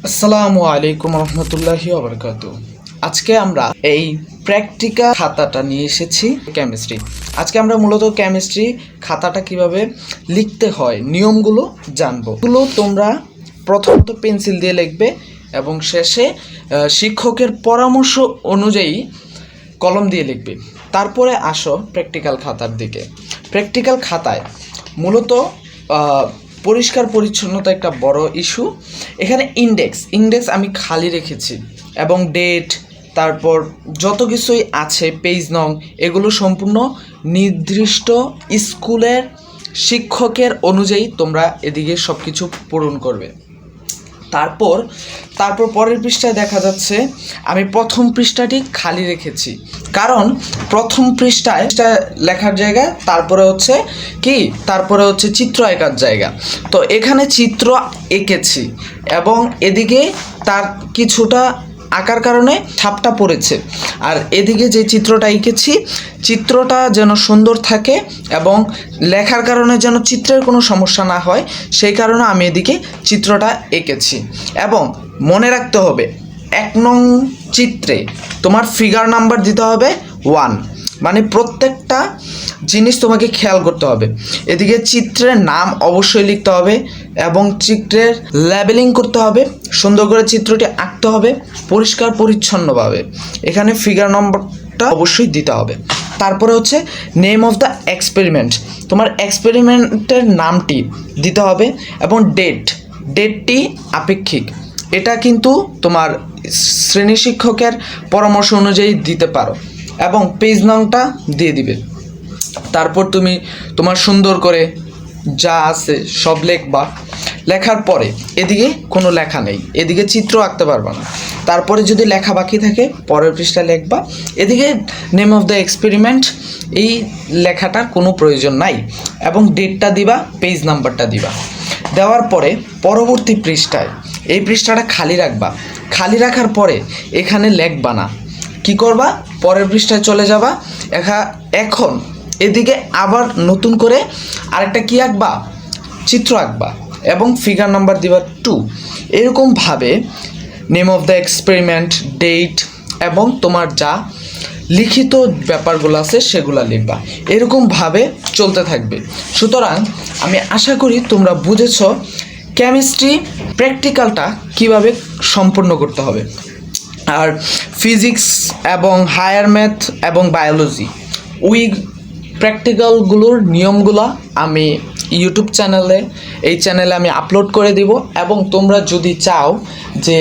আসসালামু আলাইকুম রহমতুল্লাহি ওয়া বারাকাতুহু। আজকে আমরা এই প্র্যাকটিক্যাল খাতাটা নিয়ে এসেছি কেমিস্ট্রি। আজকে আমরা মূলত কেমিস্ট্রি খাতাটা কিভাবে লিখতে হয় নিয়মগুলো জানবো। এগুলো তোমরা প্রথমত পেন্সিল দিয়ে লিখবে এবং শেষে শিক্ষকের পরামর্শ অনুযায়ী কলম দিয়ে লিখবে। তারপরে আসো প্র্যাকটিক্যাল খাতার দিকে। প্র্যাকটিক্যাল খাতায় মূলত পরিষ্কার পরিচ্ছন্নতা একটা বড় ইস্যু। এখানে ইন্ডেক্স আমি খালি রেখেছি এবং ডেট, তারপর যত কিছুই আছে পেজ নং, এগুলো সম্পূর্ণ নির্দিষ্ট স্কুলের শিক্ষকের অনুযায়ী তোমরা এদিকে সব কিছু পূরণ করবে। তারপর পরের পৃষ্ঠায় দেখা যাচ্ছে আমি প্রথম পৃষ্ঠাটি খালি রেখেছি, কারণ প্রথম পৃষ্ঠায় লেখার জায়গা, তারপরে হচ্ছে চিত্র আঁকার জায়গা। তো এখানে চিত্র এঁকেছি এবং এদিকে তার কিছুটা আঁকার কারণে ছাপটা পড়েছে, আর এদিকে যে চিত্রটা এঁকেছি চিত্রটা যেন সুন্দর থাকে এবং লেখার কারণে যেন চিত্রের কোনো সমস্যা না হয়, সেই কারণে আমি এদিকে চিত্রটা এঁকেছি। এবং মনে রাখতে হবে 1 নং চিত্রে তোমার ফিগার নাম্বার দিতে হবে 1, মানে প্রত্যেকটা জিনিস তোমাকে খেয়াল করতে হবে। এদিকে চিত্রের নাম অবশ্যই লিখতে হবে এবং চিত্রের লেবেলিং করতে হবে, সুন্দর করে চিত্রটি আঁকতে হবে পরিষ্কার পরিচ্ছন্নভাবে। এখানে ফিগার নম্বরটা অবশ্যই দিতে হবে। তারপরে হচ্ছে নেম অফ দ্য এক্সপেরিমেন্ট, তোমার এক্সপেরিমেন্টের নামটি দিতে হবে এবং ডেটটি আপেক্ষিক। এটা কিন্তু তোমার শ্রেণী শিক্ষকের পরামর্শ অনুযায়ী দিতে পারো এবং পেজ নংটা দিয়ে দিবে। তারপর তুমি তোমার সুন্দর করে যা আছে সব লিখবা। লেখার পরে এদিকে কোনো লেখা নেই, এদিকে চিত্র আঁকতে পারবা না। তারপরে যদি লেখা বাকি থাকে পরের পৃষ্ঠায় লিখবা। এদিকে নেম অফ দ্য এক্সপেরিমেন্ট, এই লেখাটার কোনো প্রয়োজন নাই এবং ডেটটা দিবা, পেজ নাম্বারটা দিবা। দেওয়ার পরে পরবর্তী পৃষ্ঠায় এই পৃষ্ঠাটা খালি রাখবা। খালি রাখার পরে এখানে লিখবা না, কি করবা, পরের পৃষ্ঠায় চলে যাবা। এখন এদিকে আবার নতুন করে আরেকটা কি আঁকবা, চিত্র আঁকবা এবং ফিগার নাম্বার দিবা 2। এরকমভাবে name of the experiment, date এবং তোমার যা লিখিত ব্যাপারগুলো আছে সেগুলো লিখবা। এরকমভাবে চলতে থাকবে। সুতরাং আমি আশা করি তোমরা বুঝেছ কেমিস্ট্রি প্র্যাকটিক্যালটা কিভাবে সম্পূর্ণ করতে হবে। আর ফিজিক্স এবং হায়ার ম্যাথ এবং বায়োলজি প্র্যাকটিক্যালগুলোর নিয়মগুলো আমি ইউটিউব চ্যানেলে আমি আপলোড করে দিব। এবং তোমরা যদি চাও যে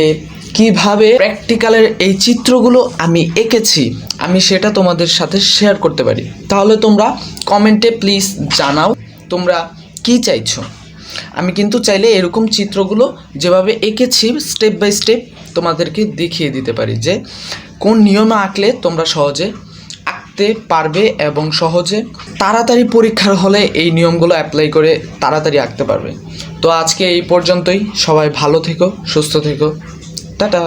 কিভাবে প্র্যাকটিক্যালের এই চিত্রগুলো আমি এঁকেছি আমি সেটা তোমাদের সাথে শেয়ার করতে পারি, তাহলে তোমরা কমেন্টে প্লিজ জানাও তোমরা কি চাইছো। আমি কিন্তু চাইলে এরকম চিত্রগুলো যেভাবে এঁকেছি স্টেপ বাই স্টেপ তোমাদেরকে দেখিয়ে দিতে পারি যে কোন নিয়মে আঁকলে তোমরা সহজে আঁকতে পারবে এবং সহজে তাড়াতাড়ি পরীক্ষার হলে এই নিয়মগুলো অ্যাপ্লাই করে তাড়াতাড়ি আঁকতে পারবে। তো আজকে এই পর্যন্তই। সবাই ভালো থেকো, সুস্থ থেকো, টাটা।